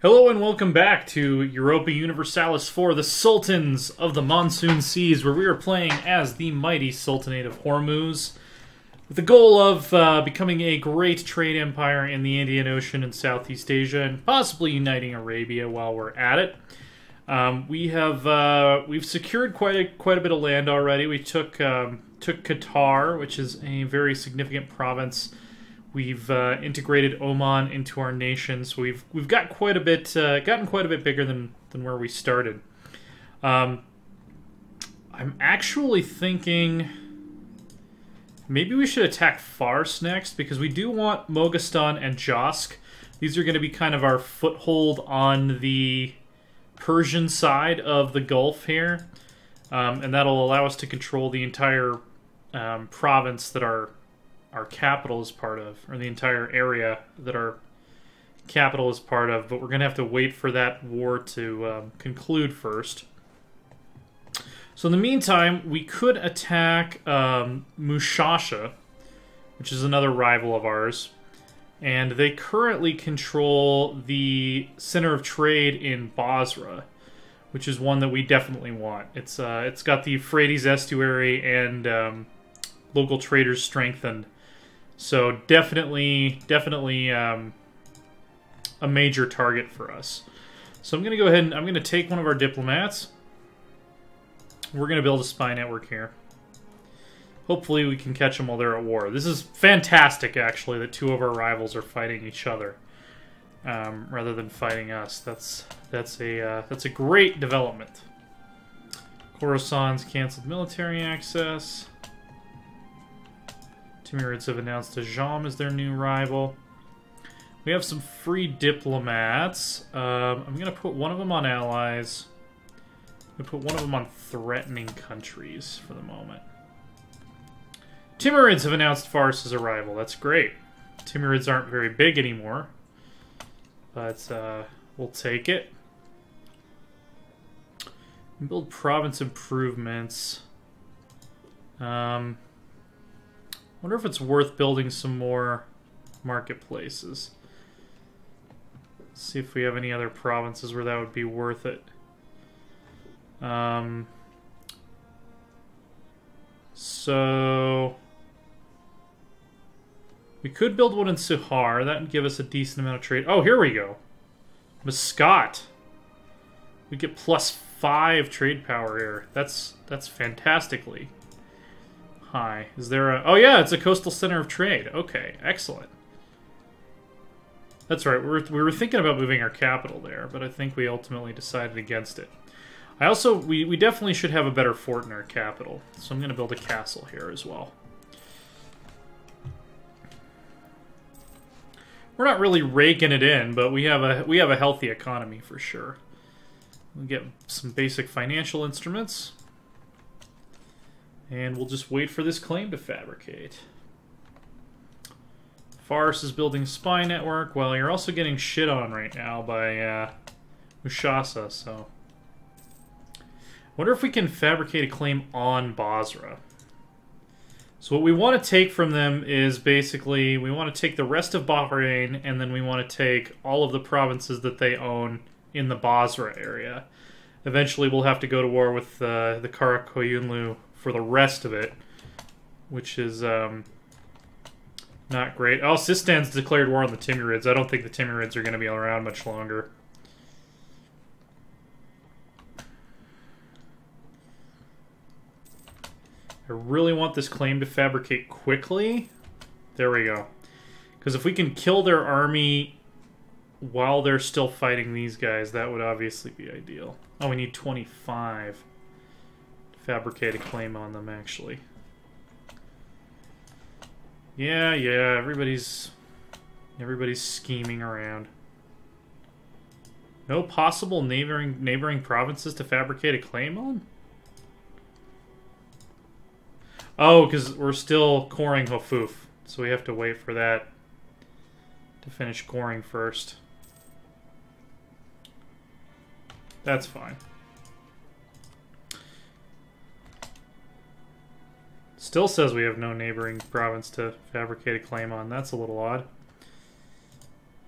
Hello and welcome back to Europa Universalis for the Sultans of the Monsoon Seas, where we are playing as the mighty Sultanate of Hormuz, with the goal of becoming a great trade empire in the Indian Ocean and Southeast Asia, and possibly uniting Arabia while we're at it. We've secured quite a bit of land already. We took Qatar, which is a very significant province. We've integrated Oman into our nation, so we've got quite a bit, gotten quite a bit bigger than where we started. I'm actually thinking maybe we should attack Fars next, because we do want Moghastan and Josk. These are going to be kind of our foothold on the Persian side of the Gulf here, and that'll allow us to control the entire province that our capital is part of, or the entire area that our capital is part of, but we're going to have to wait for that war to conclude first. So in the meantime, we could attack Mushasha, which is another rival of ours, and they currently control the center of trade in Basra, which is one that we definitely want. It's got the Euphrates estuary and local traders strengthened. So definitely a major target for us. So I'm going to go ahead and I'm going to take one of our diplomats. We're going to build a spy network here. Hopefully we can catch them while they're at war. This is fantastic, actually, that two of our rivals are fighting each other rather than fighting us. That's a great development. Khorasan's canceled military access. Timurids have announced Ajam as their new rival. We have some free diplomats. I'm going to put one of them on allies. I'm going to put one of them on threatening countries for the moment. Timurids have announced Fars as a rival. That's great. Timurids aren't very big anymore, but we'll take it. Build province improvements. Wonder if it's worth building some more marketplaces. Let's see if we have any other provinces where that would be worth it. So we could build one in Suhar. That would give us a decent amount of trade. Oh, here we go. Muscat. We get +5 trade power here. That's fantastically high. Is there a... Oh yeah, it's a coastal center of trade. Okay, excellent. That's right, we were thinking about moving our capital there, but I think we ultimately decided against it. We definitely should have a better fort in our capital, so I'm going to build a castle here as well. We're not really raking it in, but we have a healthy economy for sure. We'll get some basic financial instruments. And we'll just wait for this claim to fabricate. Fars is building a spy network. Well, you're also getting shit on right now by Mushasa, so... Wonder if we can fabricate a claim on Basra. So what we want to take from them is basically, we want to take the rest of Bahrain, and then we want to take all of the provinces that they own in the Basra area. Eventually we'll have to go to war with the Karakoyunlu for the rest of it, which is not great. Oh, Sistan's declared war on the Timurids. I don't think the Timurids are going to be around much longer. I really want this claim to fabricate quickly. There we go. Because if we can kill their army while they're still fighting these guys, that would obviously be ideal. Oh, we need 25. Fabricate a claim on them, actually. Yeah, everybody's scheming around. No possible neighboring provinces to fabricate a claim on? Oh, because we're still coring Hofuf, so we have to wait for that to finish coring first. That's fine. Still says we have no neighboring province to fabricate a claim on. That's a little odd.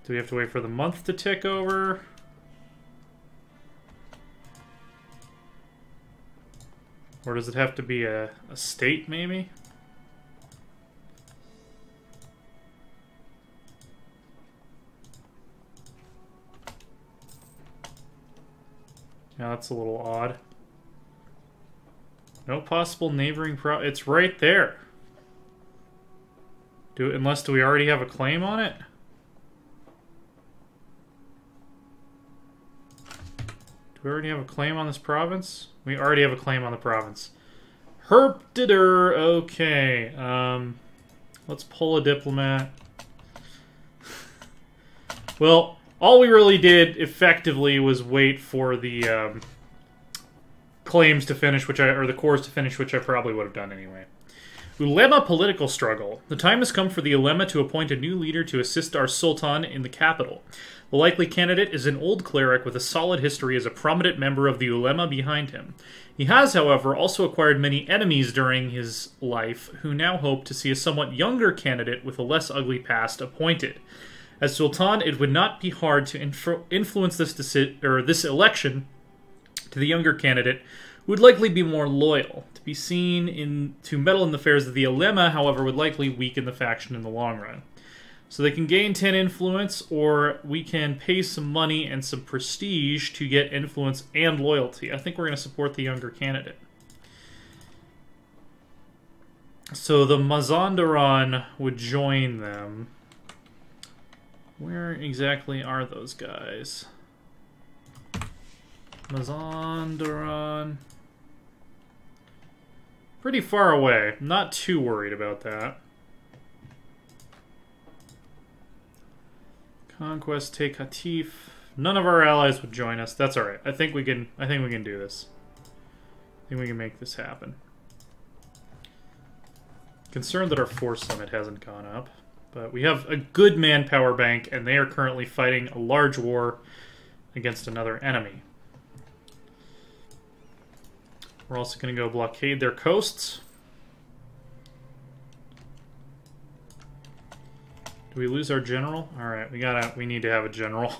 Do we have to wait for the month to tick over? Or does it have to be a state, maybe? Yeah, that's a little odd. No possible neighboring it's right there. Do we already have a claim on it? Do we already have a claim on this province? We already have a claim on the province. Herptider, okay. Let's pull a diplomat. Well, all we really did effectively was wait for the claims to finish, or the cores to finish, which I probably would have done anyway. Ulema political struggle. The time has come for the Ulema to appoint a new leader to assist our Sultan in the capital. The likely candidate is an old cleric with a solid history as a prominent member of the Ulema behind him. He has, however, also acquired many enemies during his life, who now hope to see a somewhat younger candidate with a less ugly past appointed. As Sultan, it would not be hard to influence this election to the younger candidate, who would likely be more loyal. To be seen to meddle in the affairs of the Ulema, however, would likely weaken the faction in the long run. So they can gain 10 influence, or we can pay some money and some prestige to get influence and loyalty. I think we're going to support the younger candidate. So the Mazandaran would join them. Where exactly are those guys? Mazandaran. Pretty far away. Not too worried about that. Conquest, take Hatif. None of our allies would join us. That's alright. I think we can do this. I think we can make this happen. Concerned that our force limit hasn't gone up. But we have a good manpower bank, and they are currently fighting a large war against another enemy. We're also going to go blockade their coasts. Do we lose our general? Alright, we need to have a general.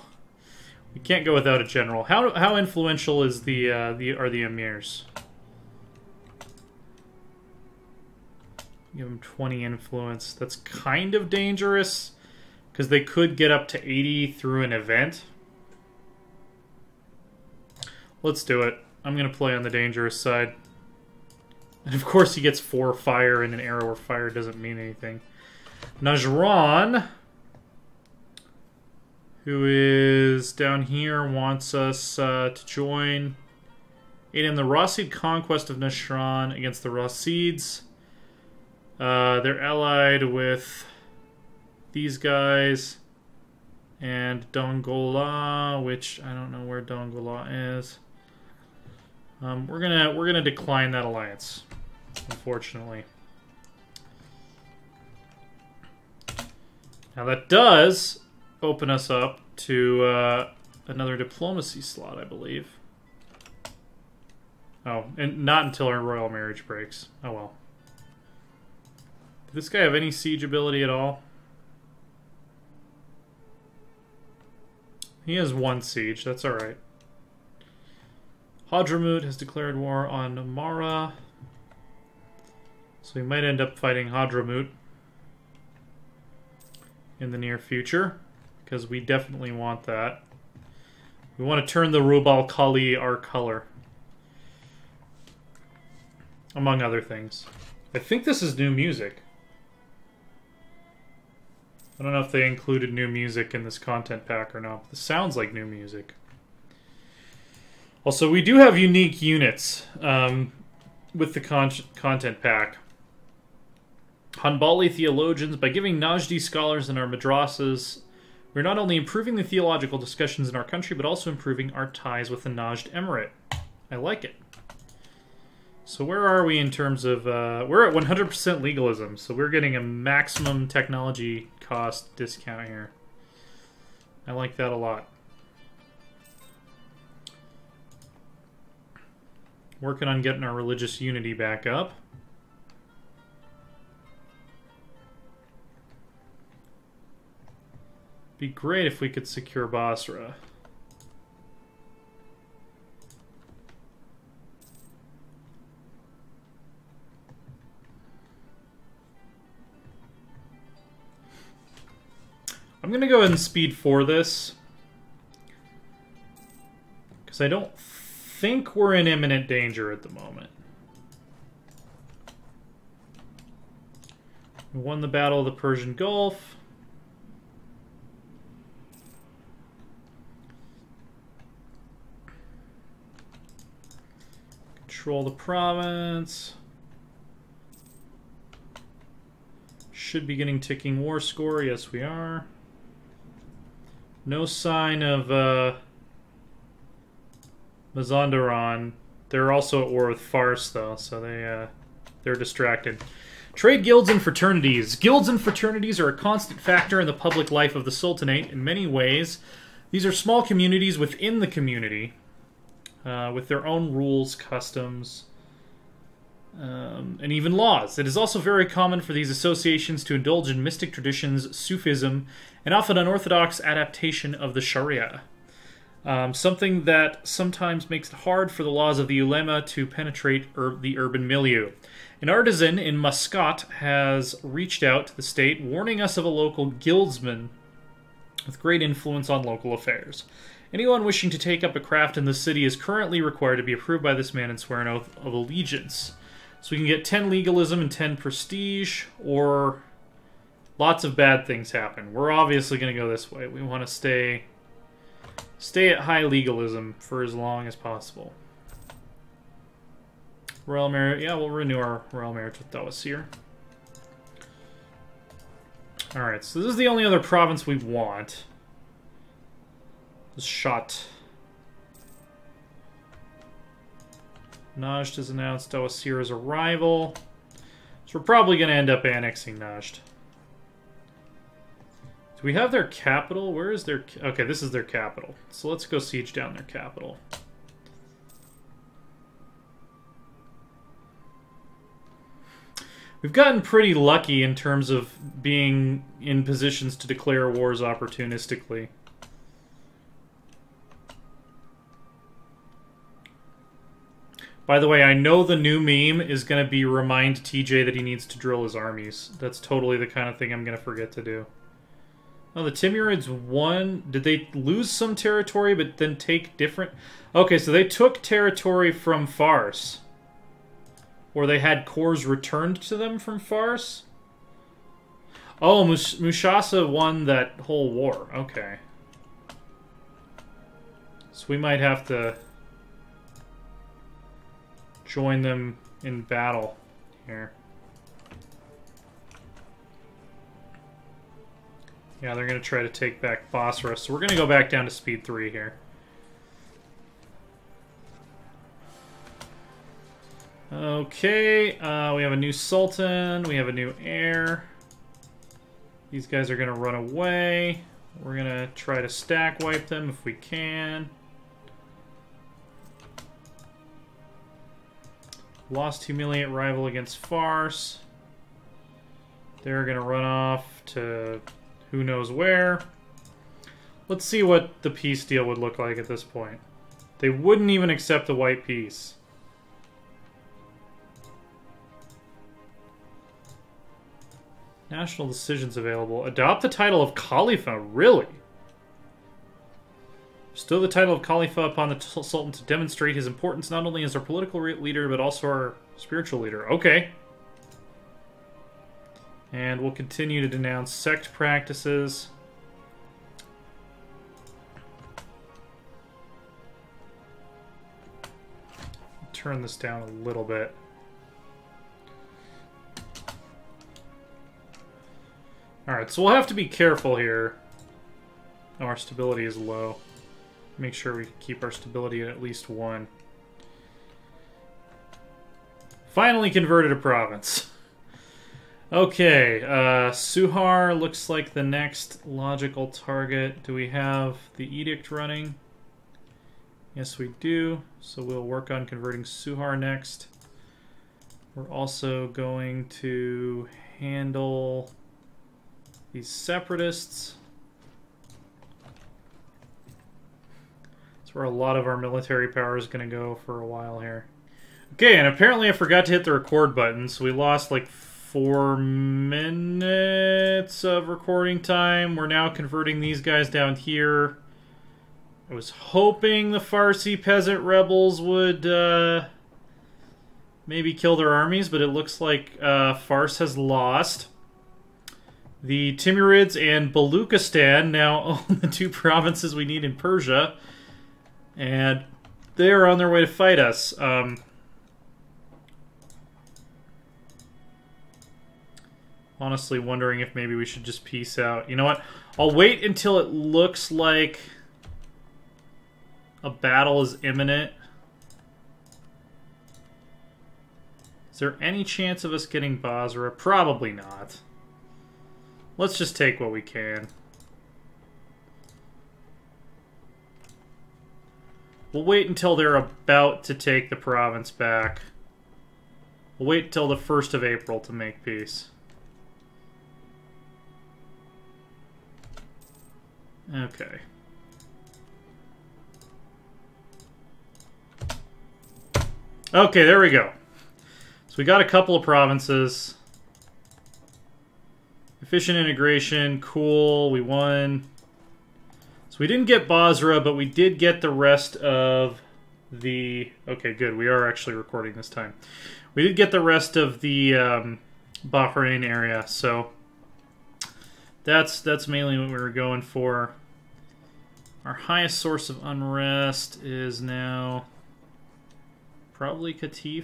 We can't go without a general. How influential is are the emirs? Give them 20 influence. That's kind of dangerous, because they could get up to 80 through an event. Let's do it. I'm going to play on the dangerous side. And of course he gets 4 fire in an era where fire doesn't mean anything. Najran, who is down here, wants us to join in the Rashid conquest of Najran against the Rashids. They're allied with these guys and Dongola, which I don't know where Dongola is. We're gonna decline that alliance, unfortunately. Now that does open us up to another diplomacy slot, I believe. Oh, and not until our royal marriage breaks. Oh well. Did this guy have any siege ability at all? He has 1 siege, that's alright. Hadramut has declared war on Mara. So we might end up fighting Hadramut in the near future, because we definitely want that. We want to turn the Rubal Kali our color, among other things. I think this is new music. I don't know if they included new music in this content pack or not. This sounds like new music. Also, we do have unique units with the content pack. Hanbali theologians, by giving Najdi scholars in our madrasas, we're not only improving the theological discussions in our country, but also improving our ties with the Najd Emirate. I like it. So where are we in terms of... we're at 100% legalism, so we're getting a maximum technology cost discount here. I like that a lot. Working on getting our religious unity back up. Be great if we could secure Basra. going to go ahead and speed 4 this. Because I don't think we're in imminent danger at the moment. We won the Battle of the Persian Gulf. Control the province. Should be getting ticking war score. Yes, we are. No sign of Mazandaran. They're also at war with Fars, though, so they're distracted. Trade guilds and fraternities. Guilds and fraternities are a constant factor in the public life of the Sultanate in many ways. These are small communities within the community, with their own rules, customs, and even laws. It is also very common for these associations to indulge in mystic traditions, Sufism, and often unorthodox adaptation of the Sharia. Something that sometimes makes it hard for the laws of the ulema to penetrate the urban milieu. An artisan in Muscat has reached out to the state, warning us of a local guildsman with great influence on local affairs. Anyone wishing to take up a craft in the city is currently required to be approved by this man and swear an oath of allegiance. So we can get 10 legalism and 10 prestige, or lots of bad things happen. We're obviously going to go this way. We want to stay at high legalism for as long as possible. Royal Merit, yeah, we'll renew our Royal Merit with Dawasir. Alright, so this is the only other province we want. This shot. Najd has announced Dawasir's arrival. So we're probably going to end up annexing Najd. Do we have their capital? Where is their... Okay, this is their capital. So let's go siege down their capital. We've gotten pretty lucky in terms of being in positions to declare wars opportunistically. By the way, I know the new meme is going to be remind TJ that he needs to drill his armies. That's totally the kind of thing I'm going to forget to do. Oh, the Timurids won. Did they lose some territory but then take different... Okay, so they took territory from Fars. Or they had cores returned to them from Fars? Oh, Mushasa won that whole war. Okay. So we might have to join them in battle here. Yeah, they're going to try to take back Basra. So we're going to go back down to speed 3 here. Okay, we have a new Sultan, we have a new heir. These guys are going to run away. We're going to try to stack wipe them if we can. Lost humiliate rival against Fars. They're going to run off to who knows where. Let's see what the peace deal would look like at this point. They wouldn't even accept the white peace. National decisions available. Adopt the title of Khalifa. Really? Bestow the title of Khalifa upon the Sultan to demonstrate his importance not only as our political leader, but also our spiritual leader. Okay. And we'll continue to denounce sect practices. Turn this down a little bit. Alright, so we'll have to be careful here. Oh, our stability is low. Make sure we keep our stability at least 1. Finally converted a province. Okay, Suhar looks like the next logical target. Do we have the edict running? Yes, we do. So we'll work on converting Suhar next. We're also going to handle these separatists. That's where a lot of our military power is going to go for a while here. Okay, and apparently I forgot to hit the record button, so we lost like 4 minutes of recording time. We're now converting these guys down here. I was hoping the Farsi peasant rebels would maybe kill their armies, but it looks like Fars has lost. The Timurids and Baluchistan now own the 2 provinces we need in Persia, and they are on their way to fight us. Honestly wondering if maybe we should just peace out. You know what? I'll wait until it looks like a battle is imminent. Is there any chance of us getting Basra? Probably not. Let's just take what we can. We'll wait until they're about to take the province back. We'll wait until the 1st of April to make peace. Okay. Okay, there we go. So we got a couple of provinces. Efficient integration, cool, we won. So we didn't get Basra, but we did get the rest of the... Okay, good, we are actually recording this time. We did get the rest of the Bahrain area, so... That's mainly what we were going for. Our highest source of unrest is now probably Qatif.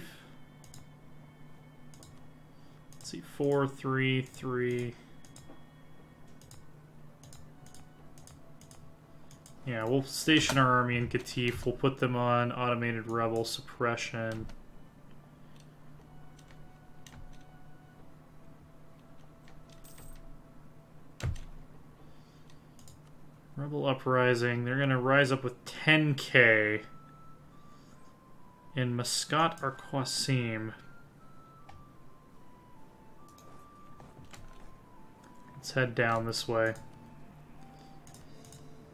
Let's see, 4, 3, 3. Yeah, we'll station our army in Qatif. We'll put them on automated rebel suppression. Rebel uprising. They're going to rise up with 10k in Muscat or Qasim. Let's head down this way.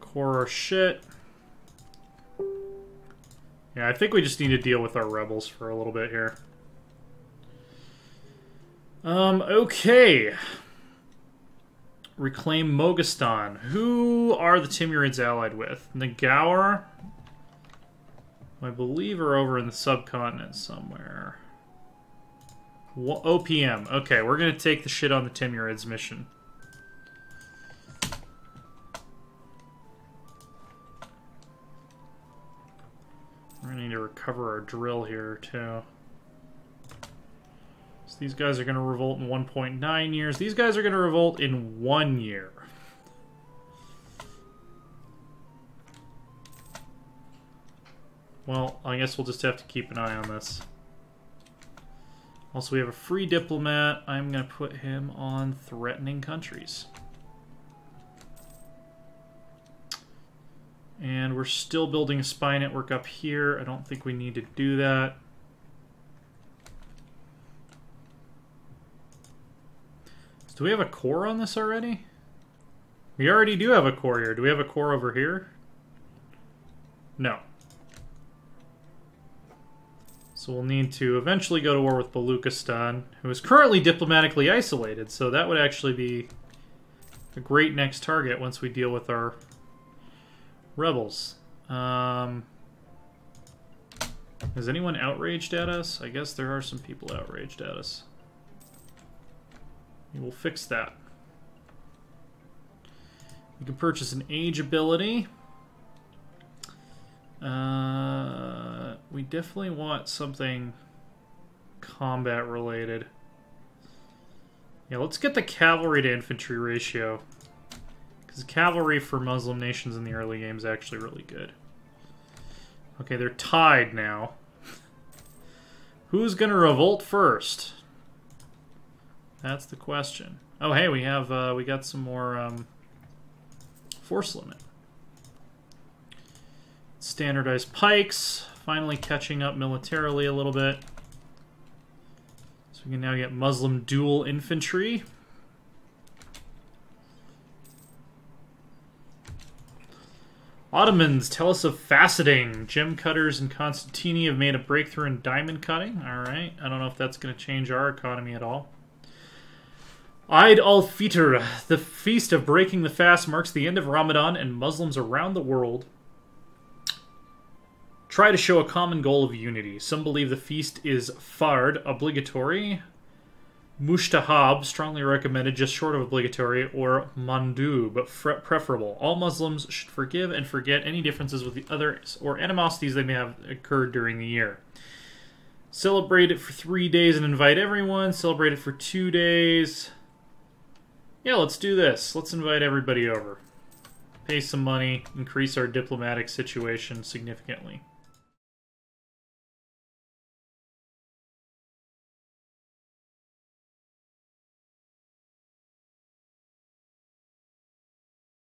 Core our shit. Yeah, I think we just need to deal with our rebels for a little bit here. Okay. Reclaim Moghestan. Who are the Timurids allied with? Nagaur, I believe, are over in the subcontinent somewhere. OPM. Okay, we're going to take the shit on the Timurids mission. We're going to need to recover our drill here, too. So these guys are going to revolt in 1.9 years. These guys are going to revolt in 1 year. Well, I guess we'll just have to keep an eye on this. Also, we have a free diplomat. I'm going to put him on threatening countries. And we're still building a spy network up here. I don't think we need to do that. So do we have a core on this already? We already do have a core here. Do we have a core over here? No. So we'll need to eventually go to war with Baluchistan, who is currently diplomatically isolated, so that would actually be a great next target once we deal with our rebels. Is anyone outraged at us? I guess there are some people outraged at us. We will fix that. We can purchase an age ability. We definitely want something combat related. Yeah, let's get the cavalry to infantry ratio. Because cavalry for Muslim nations in the early game is actually really good. Okay, they're tied now. Who's going to revolt first? That's the question. Oh, hey, we got some more force limit. Standardized pikes, finally catching up militarily a little bit. So we can now get Muslim dual infantry. Ottomans tell us of faceting. Gem cutters and Constantini have made a breakthrough in diamond cutting. Alright, I don't know if that's going to change our economy at all. Eid al-Fitr, the feast of breaking the fast, marks the end of Ramadan, and Muslims around the world try to show a common goal of unity. Some believe the feast is fard, obligatory, mushtahab, strongly recommended, just short of obligatory, or mandub, but preferable. All Muslims should forgive and forget any differences with the others or animosities they may have occurred during the year. Celebrate it for 3 days and invite everyone. Celebrate it for 2 days. Yeah, let's do this. Let's invite everybody over. Pay some money, increase our diplomatic situation significantly.